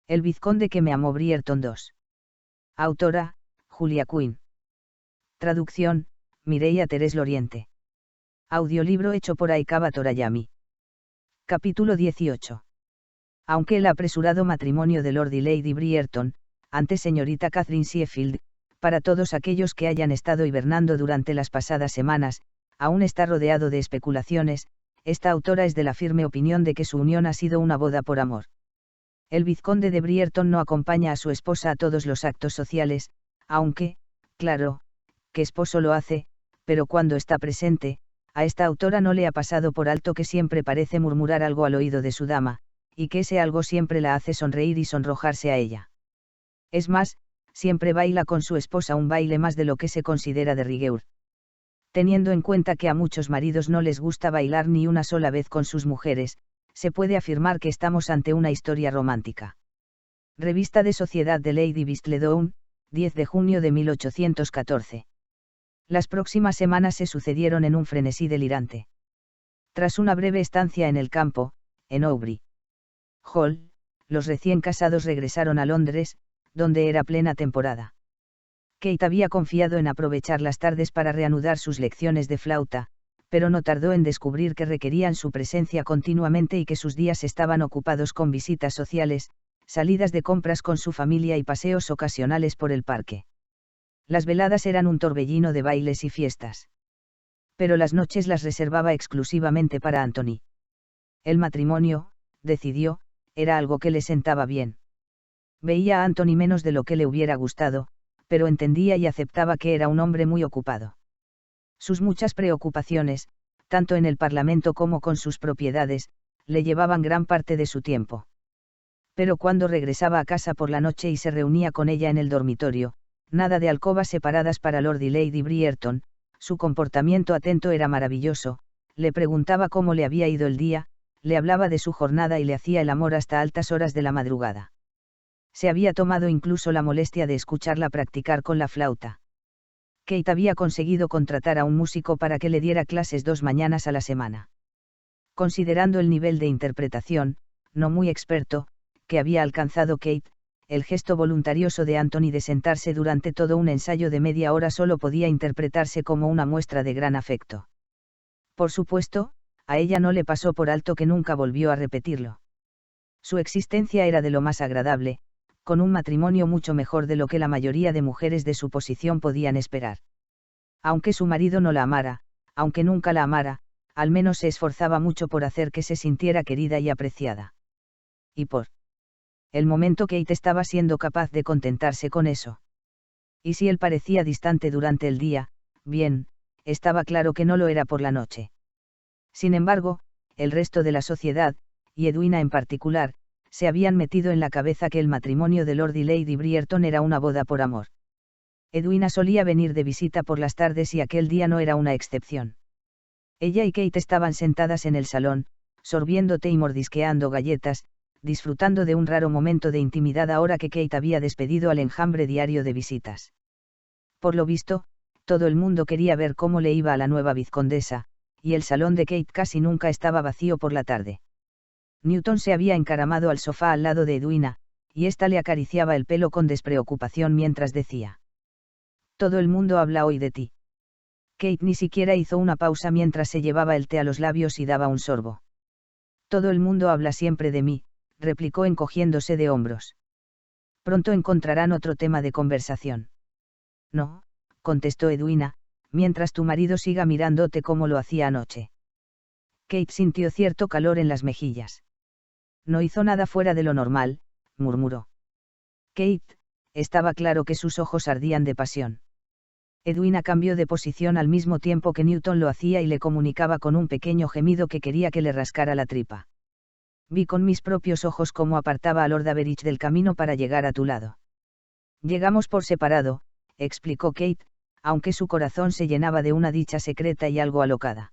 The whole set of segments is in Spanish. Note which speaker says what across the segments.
Speaker 1: El vizconde que me amó Brierton II. Autora, Julia Quinn. Traducción, Mireia Terés Loriente. Audiolibro hecho por Aikaba Torayami. Capítulo 18. Aunque el apresurado matrimonio de Lord y Lady Brierton, ante señorita Catherine Sheffield, para todos aquellos que hayan estado hibernando durante las pasadas semanas, aún está rodeado de especulaciones, esta autora es de la firme opinión de que su unión ha sido una boda por amor. El vizconde de Brierton no acompaña a su esposa a todos los actos sociales, aunque, claro, que esposo lo hace, pero cuando está presente, a esta autora no le ha pasado por alto que siempre parece murmurar algo al oído de su dama, y que ese algo siempre la hace sonreír y sonrojarse a ella. Es más, siempre baila con su esposa un baile más de lo que se considera de rigueur. Teniendo en cuenta que a muchos maridos no les gusta bailar ni una sola vez con sus mujeres, se puede afirmar que estamos ante una historia romántica. Revista de Sociedad de Lady Whistledown, 10 de junio de 1814. Las próximas semanas se sucedieron en un frenesí delirante. Tras una breve estancia en el campo, en Aubrey Hall, los recién casados regresaron a Londres, donde era plena temporada. Kate había confiado en aprovechar las tardes para reanudar sus lecciones de flauta, pero no tardó en descubrir que requerían su presencia continuamente y que sus días estaban ocupados con visitas sociales, salidas de compras con su familia y paseos ocasionales por el parque. Las veladas eran un torbellino de bailes y fiestas. Pero las noches las reservaba exclusivamente para Anthony. El matrimonio, decidió, era algo que le sentaba bien. Veía a Anthony menos de lo que le hubiera gustado, pero entendía y aceptaba que era un hombre muy ocupado. Sus muchas preocupaciones, tanto en el Parlamento como con sus propiedades, le llevaban gran parte de su tiempo. Pero cuando regresaba a casa por la noche y se reunía con ella en el dormitorio, nada de alcobas separadas para Lord y Lady Brierton, su comportamiento atento era maravilloso, le preguntaba cómo le había ido el día, le hablaba de su jornada y le hacía el amor hasta altas horas de la madrugada. Se había tomado incluso la molestia de escucharla practicar con la flauta. Kate había conseguido contratar a un músico para que le diera clases 2 mañanas a la semana. Considerando el nivel de interpretación, no muy experto, que había alcanzado Kate, el gesto voluntarioso de Anthony de sentarse durante todo un ensayo de media hora solo podía interpretarse como una muestra de gran afecto. Por supuesto, a ella no le pasó por alto que nunca volvió a repetirlo. Su existencia era de lo más agradable, con un matrimonio mucho mejor de lo que la mayoría de mujeres de su posición podían esperar. Aunque su marido no la amara, aunque nunca la amara, al menos se esforzaba mucho por hacer que se sintiera querida y apreciada. Y por el momento Kate estaba siendo capaz de contentarse con eso. Y si él parecía distante durante el día, bien, estaba claro que no lo era por la noche. Sin embargo, el resto de la sociedad, y Edwina en particular, se habían metido en la cabeza que el matrimonio de Lord y Lady Brierton era una boda por amor. Edwina solía venir de visita por las tardes y aquel día no era una excepción. Ella y Kate estaban sentadas en el salón, sorbiendo té y mordisqueando galletas, disfrutando de un raro momento de intimidad ahora que Kate había despedido al enjambre diario de visitas. Por lo visto, todo el mundo quería ver cómo le iba a la nueva vizcondesa, y el salón de Kate casi nunca estaba vacío por la tarde. Newton se había encaramado al sofá al lado de Edwina, y ésta le acariciaba el pelo con despreocupación mientras decía: «Todo el mundo habla hoy de ti». Kate ni siquiera hizo una pausa mientras se llevaba el té a los labios y daba un sorbo. «Todo el mundo habla siempre de mí», replicó encogiéndose de hombros. «Pronto encontrarán otro tema de conversación». «No», contestó Edwina, «mientras tu marido siga mirándote como lo hacía anoche». Kate sintió cierto calor en las mejillas. «No hizo nada fuera de lo normal», murmuró. Kate, estaba claro que sus ojos ardían de pasión. Edwina cambió de posición al mismo tiempo que Newton lo hacía y le comunicaba con un pequeño gemido que quería que le rascara la tripa. «Vi con mis propios ojos cómo apartaba a Lord Average del camino para llegar a tu lado». «Llegamos por separado», explicó Kate, aunque su corazón se llenaba de una dicha secreta y algo alocada.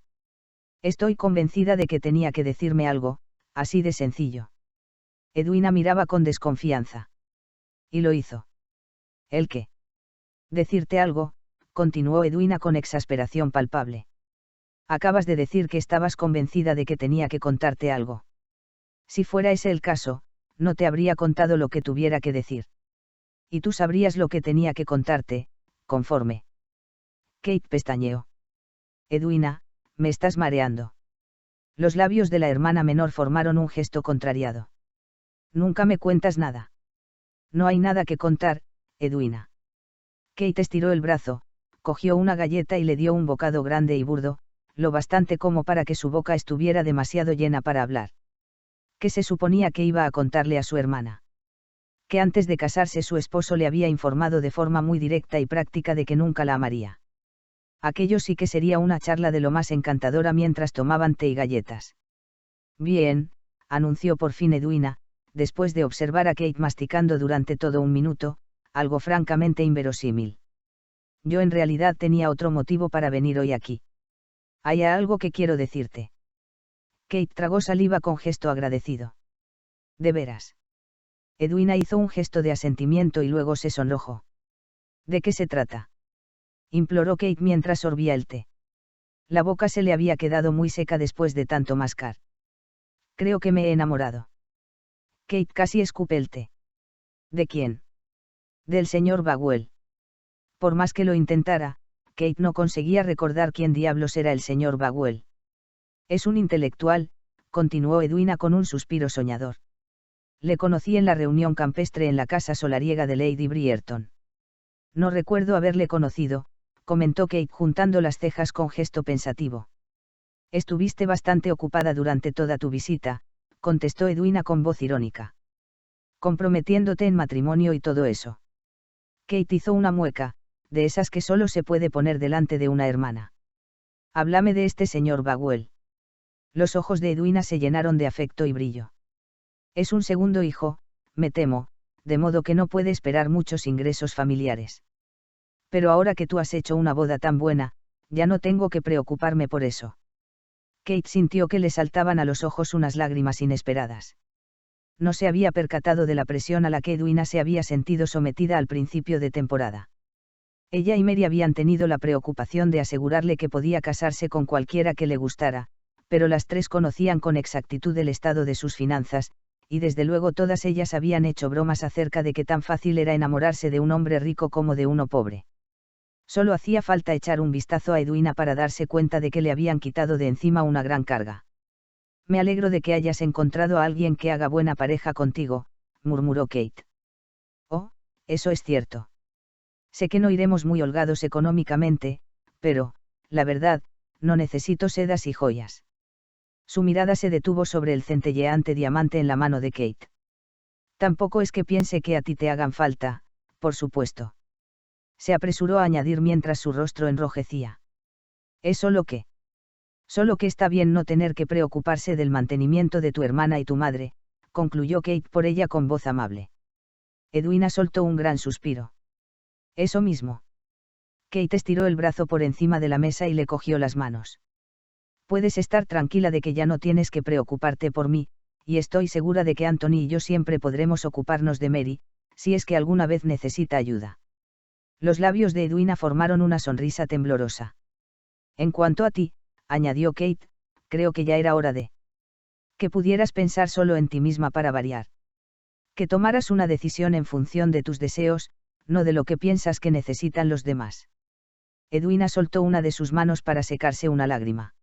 Speaker 1: «Estoy convencida de que tenía que decirme algo, así de sencillo». Edwina miraba con desconfianza. Y lo hizo. ¿El qué? «Decirte algo», continuó Edwina con exasperación palpable. «Acabas de decir que estabas convencida de que tenía que contarte algo». «Si fuera ese el caso», no te habría contado lo que tuviera que decir. Y tú sabrías lo que tenía que contarte, conforme. Kate pestañeó. Edwina, me estás mareando. Los labios de la hermana menor formaron un gesto contrariado. Nunca me cuentas nada. No hay nada que contar, Edwina. Kate estiró el brazo, cogió una galleta y le dio un bocado grande y burdo, lo bastante como para que su boca estuviera demasiado llena para hablar. ¿Qué se suponía que iba a contarle a su hermana? Que antes de casarse su esposo le había informado de forma muy directa y práctica de que nunca la amaría. Aquello sí que sería una charla de lo más encantadora mientras tomaban té y galletas. Bien, anunció por fin Edwina, después de observar a Kate masticando durante todo un minuto, algo francamente inverosímil. Yo en realidad tenía otro motivo para venir hoy aquí. Hay algo que quiero decirte. Kate tragó saliva con gesto agradecido. ¿De veras? Edwina hizo un gesto de asentimiento y luego se sonrojó. ¿De qué se trata? Imploró Kate mientras sorbía el té. La boca se le había quedado muy seca después de tanto mascar. Creo que me he enamorado. Kate casi escupe el té. ¿De quién? Del señor Bagwell. Por más que lo intentara, Kate no conseguía recordar quién diablos era el señor Bagwell. Es un intelectual, continuó Edwina con un suspiro soñador. Le conocí en la reunión campestre en la casa solariega de Lady Brierton. No recuerdo haberle conocido, comentó Kate juntando las cejas con gesto pensativo. Estuviste bastante ocupada durante toda tu visita, contestó Edwina con voz irónica. Comprometiéndote en matrimonio y todo eso. Kate hizo una mueca, de esas que solo se puede poner delante de una hermana. Háblame de este señor Bagwell. Los ojos de Edwina se llenaron de afecto y brillo. Es un segundo hijo, me temo, de modo que no puede esperar muchos ingresos familiares. Pero ahora que tú has hecho una boda tan buena, ya no tengo que preocuparme por eso. Kate sintió que le saltaban a los ojos unas lágrimas inesperadas. No se había percatado de la presión a la que Edwina se había sentido sometida al principio de temporada. Ella y Mary habían tenido la preocupación de asegurarle que podía casarse con cualquiera que le gustara, pero las tres conocían con exactitud el estado de sus finanzas, y desde luego todas ellas habían hecho bromas acerca de que tan fácil era enamorarse de un hombre rico como de uno pobre. Solo hacía falta echar un vistazo a Edwina para darse cuenta de que le habían quitado de encima una gran carga. Me alegro de que hayas encontrado a alguien que haga buena pareja contigo, murmuró Kate. Oh, eso es cierto. Sé que no iremos muy holgados económicamente, pero, la verdad, no necesito sedas y joyas. Su mirada se detuvo sobre el centelleante diamante en la mano de Kate. Tampoco es que piense que a ti te hagan falta, por supuesto. Se apresuró a añadir mientras su rostro enrojecía. Es solo que está bien no tener que preocuparse del mantenimiento de tu hermana y tu madre, concluyó Kate por ella con voz amable. Edwina soltó un gran suspiro. Eso mismo. Kate estiró el brazo por encima de la mesa y le cogió las manos. Puedes estar tranquila de que ya no tienes que preocuparte por mí, y estoy segura de que Anthony y yo siempre podremos ocuparnos de Mary, si es que alguna vez necesita ayuda. Los labios de Edwina formaron una sonrisa temblorosa. En cuanto a ti, añadió Kate, creo que ya era hora de que pudieras pensar solo en ti misma para variar. Que tomaras una decisión en función de tus deseos, no de lo que piensas que necesitan los demás. Edwina soltó una de sus manos para secarse una lágrima.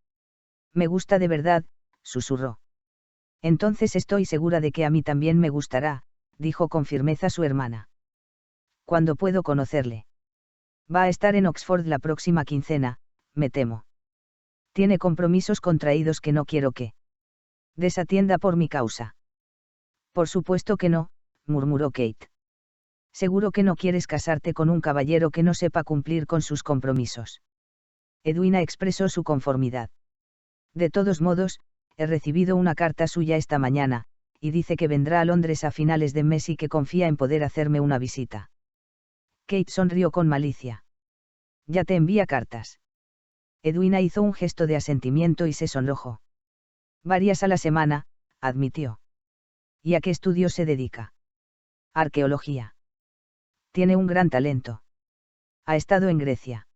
Speaker 1: Me gusta de verdad, susurró. Entonces estoy segura de que a mí también me gustará, dijo con firmeza su hermana. ¿Cuándo puedo conocerle? Va a estar en Oxford la próxima quincena, me temo. Tiene compromisos contraídos que no quiero que desatienda por mi causa. Por supuesto que no, murmuró Kate. Seguro que no quieres casarte con un caballero que no sepa cumplir con sus compromisos. Edwina expresó su conformidad. De todos modos, he recibido una carta suya esta mañana, y dice que vendrá a Londres a finales de mes y que confía en poder hacerme una visita. Kate sonrió con malicia. Ya te envía cartas. Edwina hizo un gesto de asentimiento y se sonrojó. Varias a la semana, admitió. ¿Y a qué estudio se dedica? Arqueología. Tiene un gran talento. Ha estado en Grecia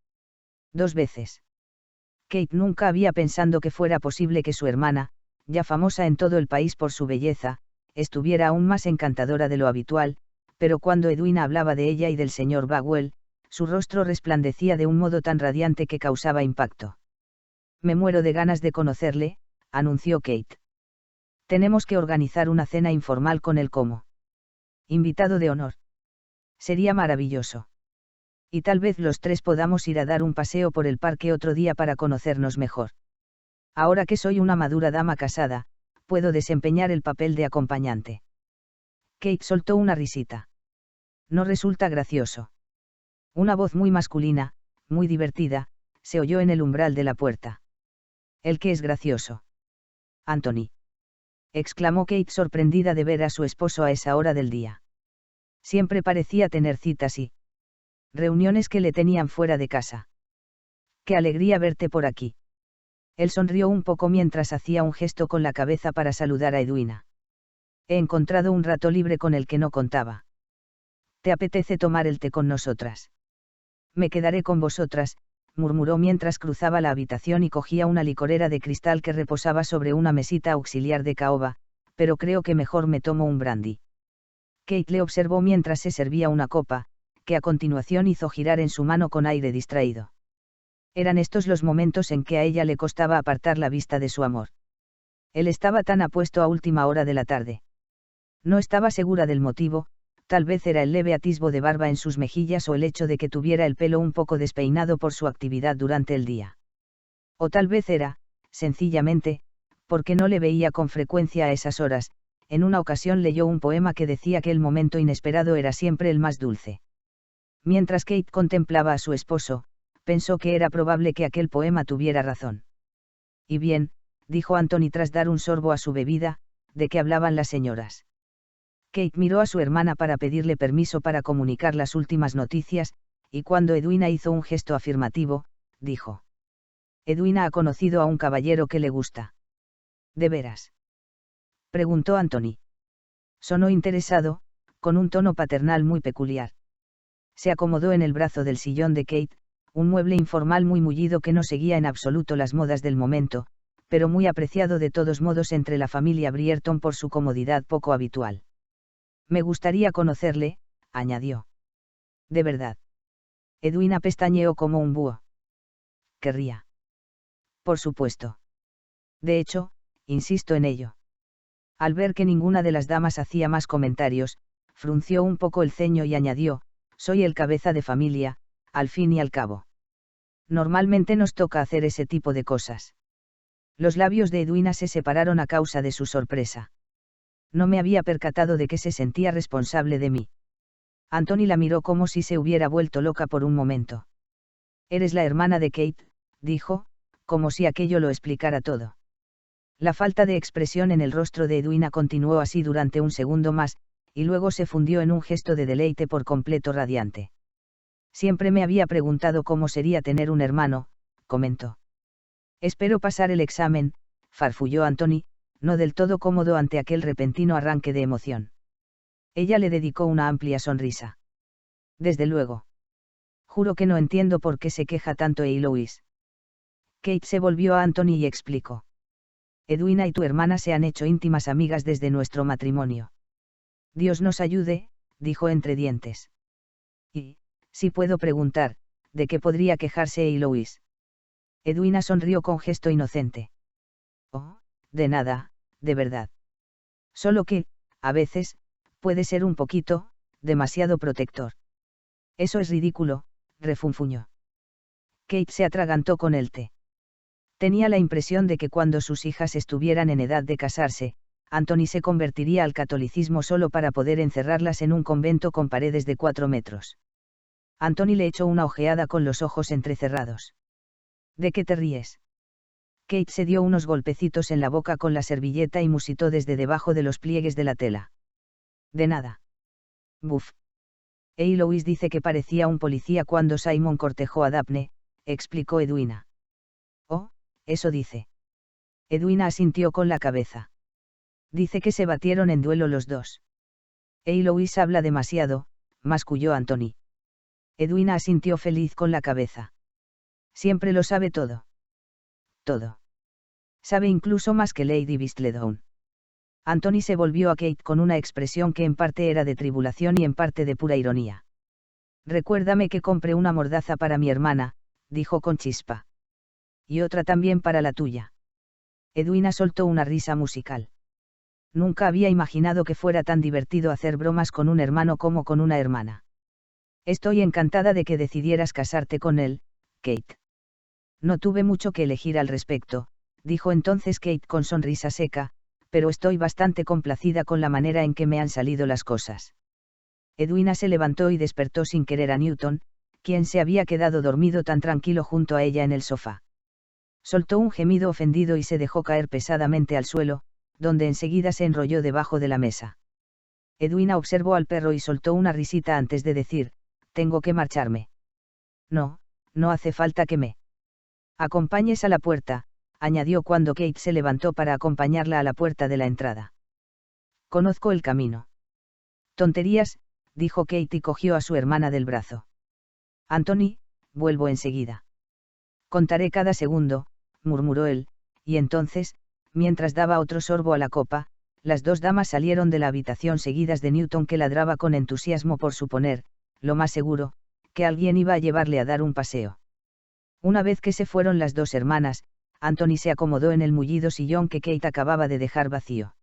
Speaker 1: 2 veces. Kate nunca había pensado que fuera posible que su hermana, ya famosa en todo el país por su belleza, estuviera aún más encantadora de lo habitual, pero cuando Edwina hablaba de ella y del señor Bagwell, su rostro resplandecía de un modo tan radiante que causaba impacto. Me muero de ganas de conocerle, anunció Kate. Tenemos que organizar una cena informal con él como invitado de honor. Sería maravilloso. Y tal vez los tres podamos ir a dar un paseo por el parque otro día para conocernos mejor. Ahora que soy una madura dama casada, puedo desempeñar el papel de acompañante. Kate soltó una risita. No resulta gracioso. Una voz muy masculina, muy divertida, se oyó en el umbral de la puerta. ¿El qué es gracioso? Anthony. Exclamó Kate sorprendida de ver a su esposo a esa hora del día. Siempre parecía tener citas y reuniones que le tenían fuera de casa. ¡Qué alegría verte por aquí! Él sonrió un poco mientras hacía un gesto con la cabeza para saludar a Edwina. He encontrado un rato libre con el que no contaba. ¿Te apetece tomar el té con nosotras? Me quedaré con vosotras, murmuró mientras cruzaba la habitación y cogía una licorera de cristal que reposaba sobre una mesita auxiliar de caoba, pero creo que mejor me tomo un brandy. Kate le observó mientras se servía una copa, que a continuación hizo girar en su mano con aire distraído. Eran estos los momentos en que a ella le costaba apartar la vista de su amor. Él estaba tan apuesto a última hora de la tarde. No estaba segura del motivo, tal vez era el leve atisbo de barba en sus mejillas o el hecho de que tuviera el pelo un poco despeinado por su actividad durante el día. O tal vez era, sencillamente, porque no le veía con frecuencia a esas horas. En una ocasión leyó un poema que decía que el momento inesperado era siempre el más dulce. Mientras Kate contemplaba a su esposo, pensó que era probable que aquel poema tuviera razón. Y bien, dijo Anthony tras dar un sorbo a su bebida, ¿de qué hablaban las señoras? Kate miró a su hermana para pedirle permiso para comunicar las últimas noticias, y cuando Edwina hizo un gesto afirmativo, dijo: Edwina ha conocido a un caballero que le gusta. ¿De veras? Preguntó Anthony. Sonó interesado, con un tono paternal muy peculiar. Se acomodó en el brazo del sillón de Kate, un mueble informal muy mullido que no seguía en absoluto las modas del momento, pero muy apreciado de todos modos entre la familia Brierton por su comodidad poco habitual. Me gustaría conocerle, añadió. ¿De verdad? Edwina pestañeó como un búho. Querría. Por supuesto. De hecho, insisto en ello. Al ver que ninguna de las damas hacía más comentarios, frunció un poco el ceño y añadió: soy el cabeza de familia, al fin y al cabo. Normalmente nos toca hacer ese tipo de cosas. Los labios de Edwina se separaron a causa de su sorpresa. No me había percatado de que se sentía responsable de mí. Anthony la miró como si se hubiera vuelto loca por un momento. Eres la hermana de Kate, dijo, como si aquello lo explicara todo. La falta de expresión en el rostro de Edwina continuó así durante un segundo más, y luego se fundió en un gesto de deleite por completo radiante. Siempre me había preguntado cómo sería tener un hermano, comentó. Espero pasar el examen, farfulló Anthony, no del todo cómodo ante aquel repentino arranque de emoción. Ella le dedicó una amplia sonrisa. Desde luego. Juro que no entiendo por qué se queja tanto Eloise. Kate se volvió a Anthony y explicó. Edwina y tu hermana se han hecho íntimas amigas desde nuestro matrimonio. Dios nos ayude, dijo entre dientes. Y, si puedo preguntar, ¿de qué podría quejarse Eloise? Edwina sonrió con gesto inocente. Oh, de nada, de verdad. Solo que, a veces, puede ser un poquito, demasiado protector. Eso es ridículo, refunfuñó. Kate se atragantó con el té. Tenía la impresión de que cuando sus hijas estuvieran en edad de casarse, Anthony se convertiría al catolicismo solo para poder encerrarlas en un convento con paredes de 4 metros. Anthony le echó una ojeada con los ojos entrecerrados. ¿De qué te ríes? Kate se dio unos golpecitos en la boca con la servilleta y musitó desde debajo de los pliegues de la tela. De nada. Buf. Eloise dice que parecía un policía cuando Simon cortejó a Daphne, explicó Edwina. Oh, eso dice. Edwina asintió con la cabeza. Dice que se batieron en duelo los dos. Eloise habla demasiado, masculló Anthony. Edwina asintió feliz con la cabeza. Siempre lo sabe todo. Todo. Sabe incluso más que Lady Whistledown. Anthony se volvió a Kate con una expresión que en parte era de tribulación y en parte de pura ironía. Recuérdame que compré una mordaza para mi hermana, dijo con chispa. Y otra también para la tuya. Edwina soltó una risa musical. Nunca había imaginado que fuera tan divertido hacer bromas con un hermano como con una hermana. Estoy encantada de que decidieras casarte con él, Kate. No tuve mucho que elegir al respecto, dijo entonces Kate con sonrisa seca, pero estoy bastante complacida con la manera en que me han salido las cosas. Edwina se levantó y despertó sin querer a Newton, quien se había quedado dormido tan tranquilo junto a ella en el sofá. Soltó un gemido ofendido y se dejó caer pesadamente al suelo, donde enseguida se enrolló debajo de la mesa. Edwina observó al perro y soltó una risita antes de decir, tengo que marcharme. No, no hace falta que me acompañes a la puerta, añadió cuando Kate se levantó para acompañarla a la puerta de la entrada. Conozco el camino. Tonterías, dijo Kate y cogió a su hermana del brazo. Anthony, vuelvo enseguida. Contaré cada segundo, murmuró él, y entonces, mientras daba otro sorbo a la copa, las dos damas salieron de la habitación seguidas de Newton que ladraba con entusiasmo por suponer, lo más seguro, que alguien iba a llevarle a dar un paseo. Una vez que se fueron las dos hermanas, Anthony se acomodó en el mullido sillón que Kate acababa de dejar vacío.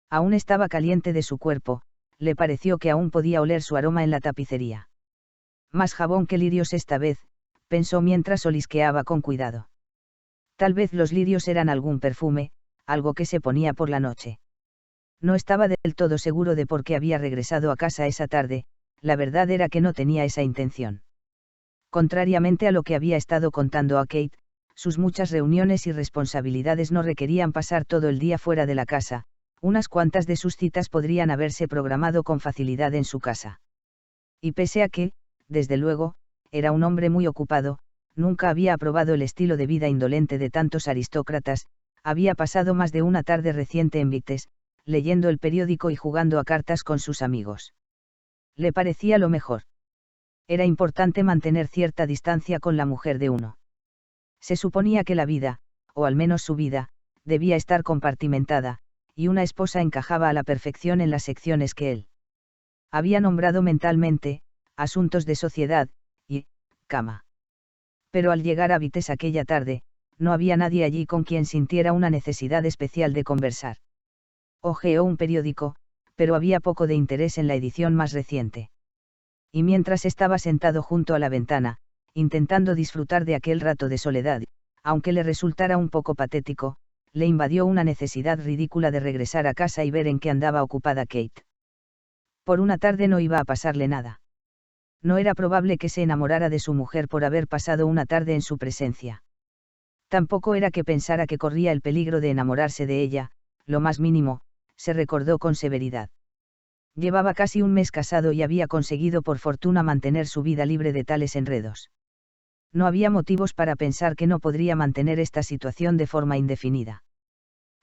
Speaker 1: Aún estaba caliente de su cuerpo, le pareció que aún podía oler su aroma en la tapicería. Más jabón que lirios esta vez, pensó mientras olisqueaba con cuidado. Tal vez los lirios eran algún perfume, algo que se ponía por la noche. No estaba del todo seguro de por qué había regresado a casa esa tarde, la verdad era que no tenía esa intención. Contrariamente a lo que había estado contando a Kate, sus muchas reuniones y responsabilidades no requerían pasar todo el día fuera de la casa, unas cuantas de sus citas podrían haberse programado con facilidad en su casa. Y pese a que, desde luego, era un hombre muy ocupado, nunca había aprobado el estilo de vida indolente de tantos aristócratas, había pasado más de una tarde reciente en Vites, leyendo el periódico y jugando a cartas con sus amigos. Le parecía lo mejor. Era importante mantener cierta distancia con la mujer de uno. Se suponía que la vida, o al menos su vida, debía estar compartimentada, y una esposa encajaba a la perfección en las secciones que él había nombrado mentalmente, asuntos de sociedad, y, cama. Pero al llegar a Vites aquella tarde, no había nadie allí con quien sintiera una necesidad especial de conversar. Hojeó un periódico, pero había poco de interés en la edición más reciente. Y mientras estaba sentado junto a la ventana, intentando disfrutar de aquel rato de soledad, aunque le resultara un poco patético, le invadió una necesidad ridícula de regresar a casa y ver en qué andaba ocupada Kate. Por una tarde no iba a pasarle nada. No era probable que se enamorara de su mujer por haber pasado una tarde en su presencia. Tampoco era que pensara que corría el peligro de enamorarse de ella, lo más mínimo, se recordó con severidad. Llevaba casi un mes casado y había conseguido por fortuna mantener su vida libre de tales enredos. No había motivos para pensar que no podría mantener esta situación de forma indefinida.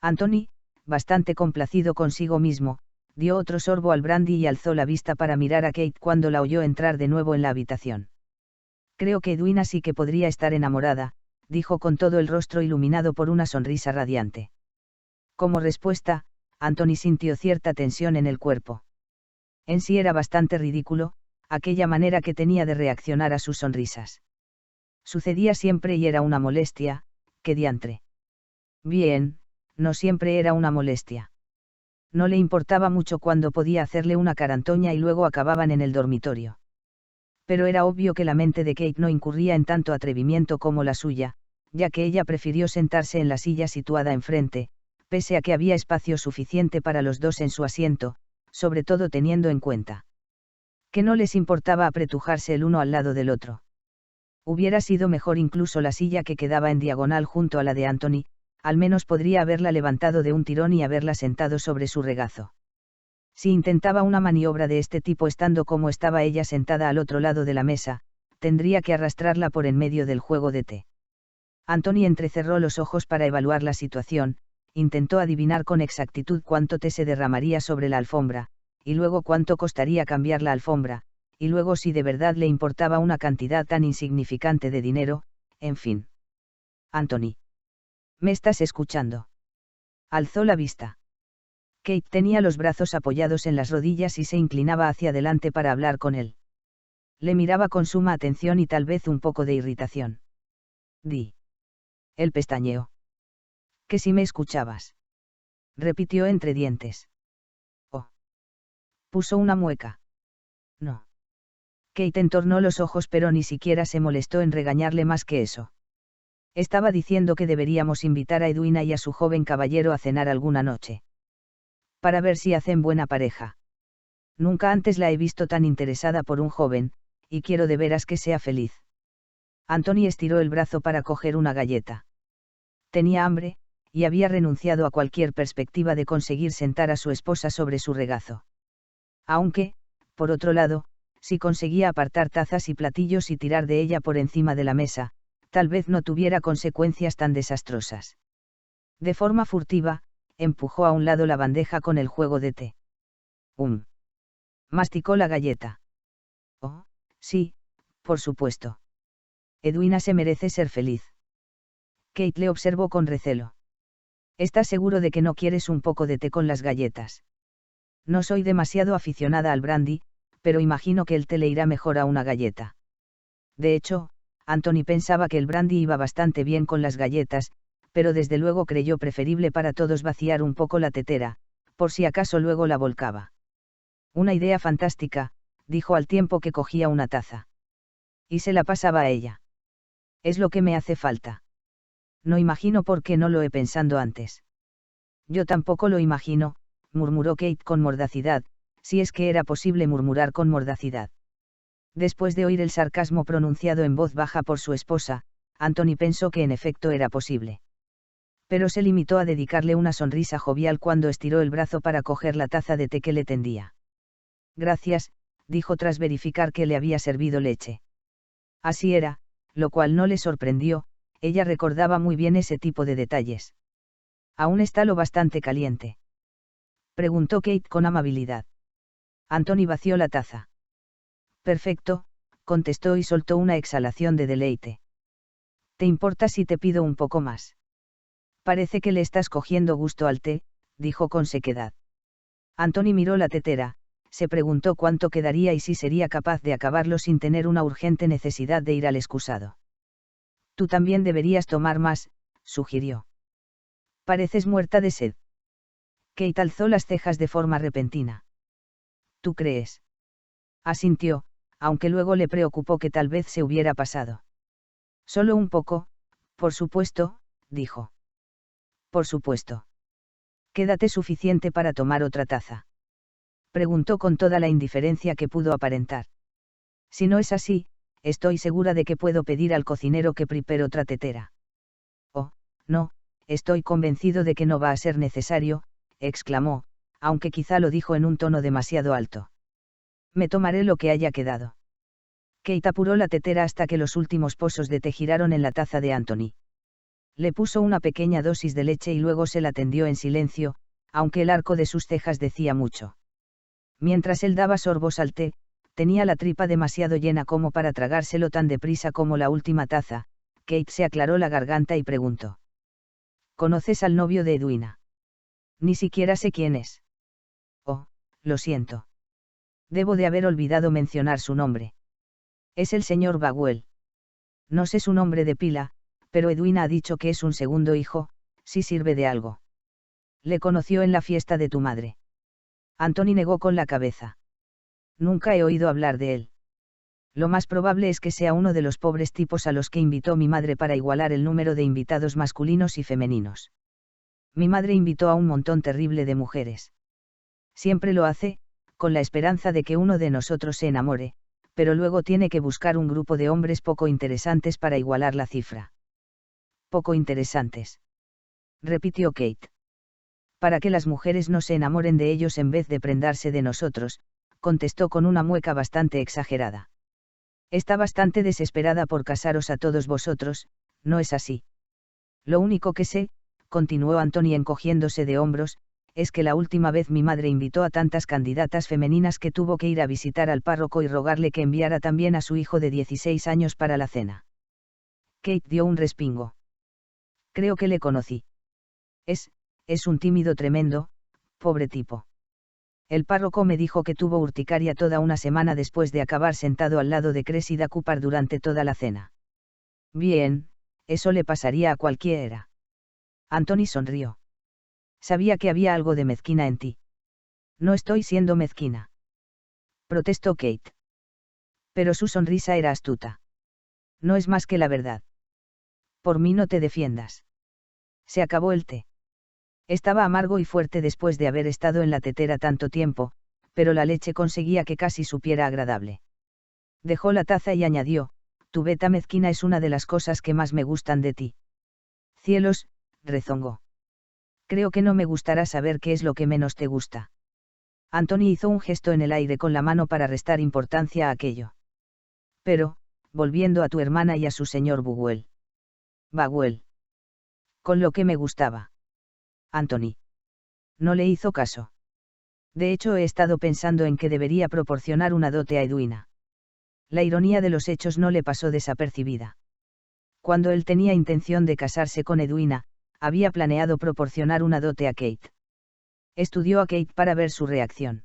Speaker 1: Anthony, bastante complacido consigo mismo, dio otro sorbo al brandy y alzó la vista para mirar a Kate cuando la oyó entrar de nuevo en la habitación. Creo que Edwina sí que podría estar enamorada, dijo con todo el rostro iluminado por una sonrisa radiante. Como respuesta, Anthony sintió cierta tensión en el cuerpo. En sí era bastante ridículo, aquella manera que tenía de reaccionar a sus sonrisas. Sucedía siempre y era una molestia, qué diantre. Bien, no siempre era una molestia. No le importaba mucho cuando podía hacerle una carantoña y luego acababan en el dormitorio. Pero era obvio que la mente de Kate no incurría en tanto atrevimiento como la suya, ya que ella prefirió sentarse en la silla situada enfrente, pese a que había espacio suficiente para los dos en su asiento, sobre todo teniendo en cuenta que no les importaba apretujarse el uno al lado del otro. Hubiera sido mejor incluso la silla que quedaba en diagonal junto a la de Anthony, al menos podría haberla levantado de un tirón y haberla sentado sobre su regazo. Si intentaba una maniobra de este tipo estando como estaba ella sentada al otro lado de la mesa, tendría que arrastrarla por en medio del juego de té. Anthony entrecerró los ojos para evaluar la situación, intentó adivinar con exactitud cuánto té se derramaría sobre la alfombra, y luego cuánto costaría cambiar la alfombra, y luego si de verdad le importaba una cantidad tan insignificante de dinero, en fin. Anthony. ¿Me estás escuchando? Alzó la vista. Kate tenía los brazos apoyados en las rodillas y se inclinaba hacia adelante para hablar con él. Le miraba con suma atención y tal vez un poco de irritación. Di. Él pestañeó. Que si me escuchabas. Repitió entre dientes. Oh. Puso una mueca. No. Kate entornó los ojos pero ni siquiera se molestó en regañarle más que eso. Estaba diciendo que deberíamos invitar a Edwina y a su joven caballero a cenar alguna noche. Para ver si hacen buena pareja. Nunca antes la he visto tan interesada por un joven, y quiero de veras que sea feliz. Anthony estiró el brazo para coger una galleta. Tenía hambre, y había renunciado a cualquier perspectiva de conseguir sentar a su esposa sobre su regazo. Aunque, por otro lado, si conseguía apartar tazas y platillos y tirar de ella por encima de la mesa, tal vez no tuviera consecuencias tan desastrosas. De forma furtiva, empujó a un lado la bandeja con el juego de té. Masticó la galleta. Oh, sí, por supuesto. Edwina se merece ser feliz. Kate le observó con recelo. ¿Estás seguro de que no quieres un poco de té con las galletas? No soy demasiado aficionada al brandy, pero imagino que el té le irá mejor a una galleta. De hecho, Anthony pensaba que el brandy iba bastante bien con las galletas, pero desde luego creyó preferible para todos vaciar un poco la tetera, por si acaso luego la volcaba. Una idea fantástica, dijo al tiempo que cogía una taza. Y se la pasaba a ella. Es lo que me hace falta. No imagino por qué no lo he pensado antes. Yo tampoco lo imagino, murmuró Kate con mordacidad, si es que era posible murmurar con mordacidad. Después de oír el sarcasmo pronunciado en voz baja por su esposa, Anthony pensó que en efecto era posible. Pero se limitó a dedicarle una sonrisa jovial cuando estiró el brazo para coger la taza de té que le tendía. Gracias, dijo tras verificar que le había servido leche. Así era, lo cual no le sorprendió, ella recordaba muy bien ese tipo de detalles. ¿Aún está lo bastante caliente?, preguntó Kate con amabilidad. Anthony vació la taza. Perfecto, contestó y soltó una exhalación de deleite. ¿Te importa si te pido un poco más? Parece que le estás cogiendo gusto al té, dijo con sequedad. Anthony miró la tetera, se preguntó cuánto quedaría y si sería capaz de acabarlo sin tener una urgente necesidad de ir al excusado. Tú también deberías tomar más, sugirió. Pareces muerta de sed. Kate alzó las cejas de forma repentina. ¿Tú crees? Asintió, aunque luego le preocupó que tal vez se hubiera pasado. Solo un poco, por supuesto, dijo. Por supuesto. Quédate suficiente para tomar otra taza. Preguntó con toda la indiferencia que pudo aparentar. Si no es así, estoy segura de que puedo pedir al cocinero que prepare otra tetera. Oh, no, estoy convencido de que no va a ser necesario, exclamó, aunque quizá lo dijo en un tono demasiado alto. Me tomaré lo que haya quedado. Kate apuró la tetera hasta que los últimos pozos de té giraron en la taza de Anthony. Le puso una pequeña dosis de leche y luego se la tendió en silencio, aunque el arco de sus cejas decía mucho. Mientras él daba sorbos al té, tenía la tripa demasiado llena como para tragárselo tan deprisa como la última taza. Kate se aclaró la garganta y preguntó. ¿Conoces al novio de Edwina? Ni siquiera sé quién es. Oh, lo siento. Debo de haber olvidado mencionar su nombre. Es el señor Bagwell. No sé su nombre de pila, pero Edwina ha dicho que es un segundo hijo, si sirve de algo. Le conoció en la fiesta de tu madre. Anthony negó con la cabeza. Nunca he oído hablar de él. Lo más probable es que sea uno de los pobres tipos a los que invitó mi madre para igualar el número de invitados masculinos y femeninos. Mi madre invitó a un montón terrible de mujeres. Siempre lo hace, con la esperanza de que uno de nosotros se enamore, pero luego tiene que buscar un grupo de hombres poco interesantes para igualar la cifra. Poco interesantes. Repitió Kate. Para que las mujeres no se enamoren de ellos en vez de prendarse de nosotros, contestó con una mueca bastante exagerada. Está bastante desesperada por casaros a todos vosotros, ¿no es así? Lo único que sé, continuó Anthony encogiéndose de hombros, es que la última vez mi madre invitó a tantas candidatas femeninas que tuvo que ir a visitar al párroco y rogarle que enviara también a su hijo de 16 años para la cena. Kate dio un respingo. Creo que le conocí. Es un tímido tremendo, Pobre tipo. El párroco me dijo que tuvo urticaria toda una semana después de acabar sentado al lado de Cressida Cooper durante toda la cena. Bien, eso le pasaría a cualquiera. Anthony sonrió. Sabía que había algo de mezquina en ti. No estoy siendo mezquina. Protestó Kate. Pero su sonrisa era astuta. No es más que la verdad. Por mí no te defiendas. Se acabó el té. Estaba amargo y fuerte después de haber estado en la tetera tanto tiempo, pero la leche conseguía que casi supiera agradable. Dejó la taza y añadió, tu beta mezquina es una de las cosas que más me gustan de ti. Cielos, rezongó. Creo que no me gustará saber qué es lo que menos te gusta. Anthony hizo un gesto en el aire con la mano para restar importancia a aquello. Pero, volviendo a tu hermana y a su señor Bagwell. Bagwell. Con lo que me gustaba. Anthony. No le hizo caso. De hecho, he estado pensando en que debería proporcionar una dote a Edwina. La ironía de los hechos no le pasó desapercibida. Cuando él tenía intención de casarse con Edwina, había planeado proporcionar una dote a Kate. Estudió a Kate para ver su reacción.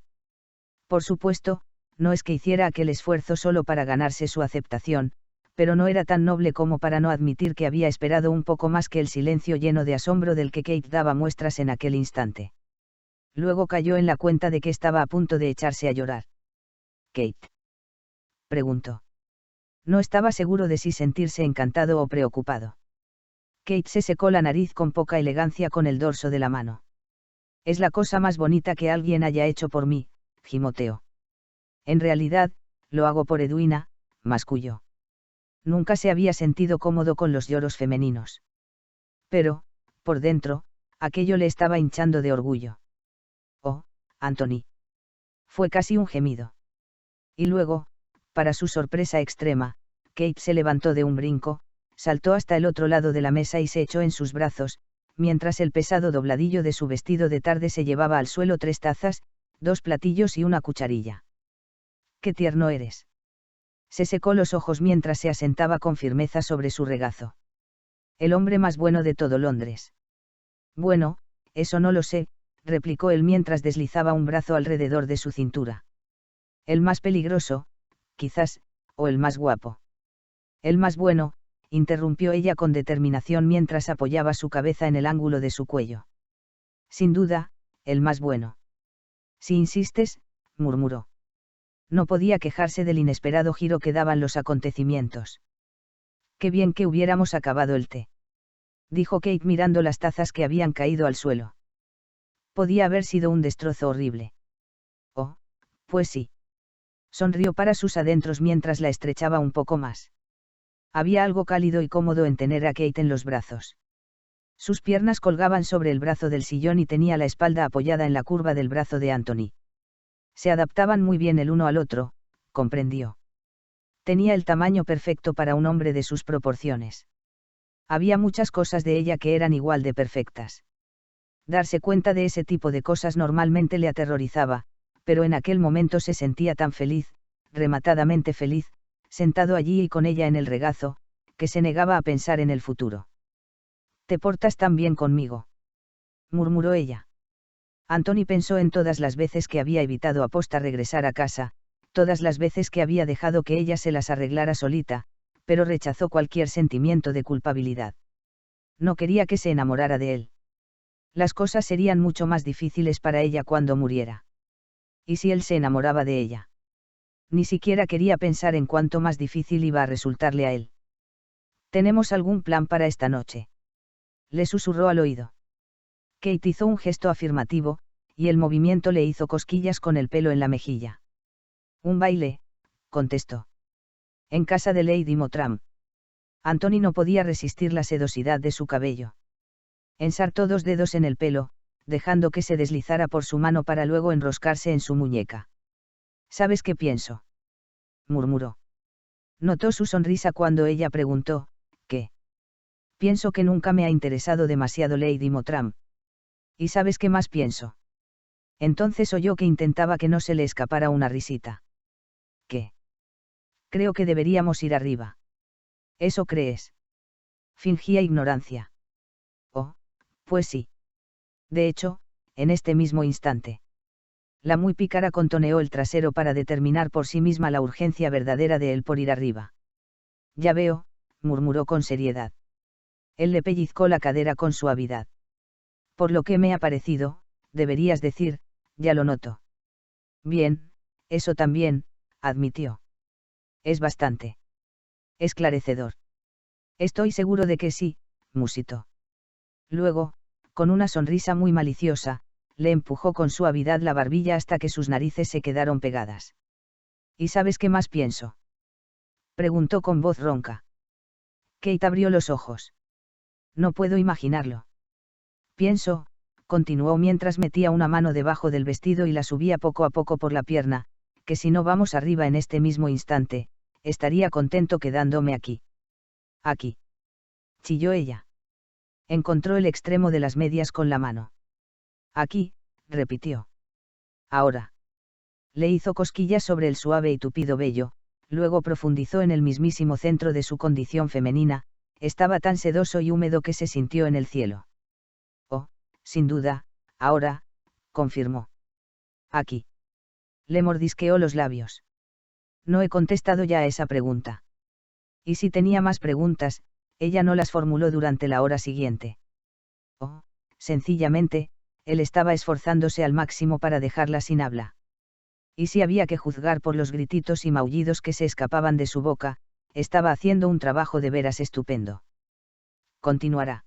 Speaker 1: Por supuesto, no es que hiciera aquel esfuerzo solo para ganarse su aceptación, pero no era tan noble como para no admitir que había esperado un poco más que el silencio lleno de asombro del que Kate daba muestras en aquel instante. Luego cayó en la cuenta de que estaba a punto de echarse a llorar. Kate. Preguntó. No estaba seguro de si sentirse encantado o preocupado. Kate se secó la nariz con poca elegancia con el dorso de la mano. Es la cosa más bonita que alguien haya hecho por mí, gimoteó. En realidad, lo hago por Edwina, masculló. Nunca se había sentido cómodo con los lloros femeninos. Pero, por dentro, aquello le estaba hinchando de orgullo. Oh, Anthony. Fue casi un gemido. Y luego, para su sorpresa extrema, Kate se levantó de un brinco, saltó hasta el otro lado de la mesa y se echó en sus brazos, mientras el pesado dobladillo de su vestido de tarde se llevaba al suelo 3 tazas, 2 platillos y una cucharilla. ¡Qué tierno eres! Se secó los ojos mientras se asentaba con firmeza sobre su regazo. El hombre más bueno de todo Londres. Bueno, eso no lo sé, replicó él mientras deslizaba un brazo alrededor de su cintura. El más peligroso, quizás, o el más guapo. El más bueno, interrumpió ella con determinación mientras apoyaba su cabeza en el ángulo de su cuello. Sin duda, el más bueno. Si insistes, murmuró. No podía quejarse del inesperado giro que daban los acontecimientos. Qué bien que hubiéramos acabado el té. Dijo Kate mirando las tazas que habían caído al suelo. Podía haber sido un destrozo horrible. Oh, pues sí. Sonrió para sus adentros mientras la estrechaba un poco más. Había algo cálido y cómodo en tener a Kate en los brazos. Sus piernas colgaban sobre el brazo del sillón y tenía la espalda apoyada en la curva del brazo de Anthony. Se adaptaban muy bien el uno al otro, comprendió. Tenía el tamaño perfecto para un hombre de sus proporciones. Había muchas cosas de ella que eran igual de perfectas. Darse cuenta de ese tipo de cosas normalmente le aterrorizaba, pero en aquel momento se sentía tan feliz, rematadamente feliz, sentado allí y con ella en el regazo, que se negaba a pensar en el futuro. «Te portas tan bien conmigo», murmuró ella. Anthony pensó en todas las veces que había evitado aposta regresar a casa, todas las veces que había dejado que ella se las arreglara solita, pero rechazó cualquier sentimiento de culpabilidad. No quería que se enamorara de él. Las cosas serían mucho más difíciles para ella cuando muriera. ¿Y si él se enamoraba de ella? Ni siquiera quería pensar en cuánto más difícil iba a resultarle a él. ¿Tenemos algún plan para esta noche?, le susurró al oído. Kate hizo un gesto afirmativo, y el movimiento le hizo cosquillas con el pelo en la mejilla. Un baile, contestó. En casa de Lady Mottram. Anthony no podía resistir la sedosidad de su cabello. Ensartó 2 dedos en el pelo, dejando que se deslizara por su mano para luego enroscarse en su muñeca. ¿Sabes qué pienso?, murmuró. Notó su sonrisa cuando ella preguntó, ¿qué? Pienso que nunca me ha interesado demasiado Lady Mottram. ¿Y sabes qué más pienso? Entonces oyó que intentaba que no se le escapara una risita. ¿Qué? Creo que deberíamos ir arriba. ¿Eso crees? Fingía ignorancia. Oh, pues sí. De hecho, en este mismo instante. La muy pícara contoneó el trasero para determinar por sí misma la urgencia verdadera de él por ir arriba. Ya veo, murmuró con seriedad. Él le pellizcó la cadera con suavidad. Por lo que me ha parecido, deberías decir, ya lo noto. Bien, eso también, admitió. Es bastante esclarecedor. Estoy seguro de que sí, musitó. Luego, con una sonrisa muy maliciosa, le empujó con suavidad la barbilla hasta que sus narices se quedaron pegadas. ¿Y sabes qué más pienso? Preguntó con voz ronca. Kate abrió los ojos. No puedo imaginarlo. Pienso, continuó mientras metía una mano debajo del vestido y la subía poco a poco por la pierna, que si no vamos arriba en este mismo instante, estaría contento quedándome aquí. Aquí. Chilló ella. Encontró el extremo de las medias con la mano. Aquí, repitió. Ahora. Le hizo cosquillas sobre el suave y tupido vello, luego profundizó en el mismísimo centro de su condición femenina, estaba tan sedoso y húmedo que se sintió en el cielo. Oh, sin duda, ahora, confirmó. Aquí. Le mordisqueó los labios. No he contestado ya a esa pregunta. Y si tenía más preguntas, ella no las formuló durante la hora siguiente. Oh, sencillamente, él estaba esforzándose al máximo para dejarla sin habla. Y si había que juzgar por los grititos y maullidos que se escapaban de su boca, estaba haciendo un trabajo de veras estupendo. Continuará.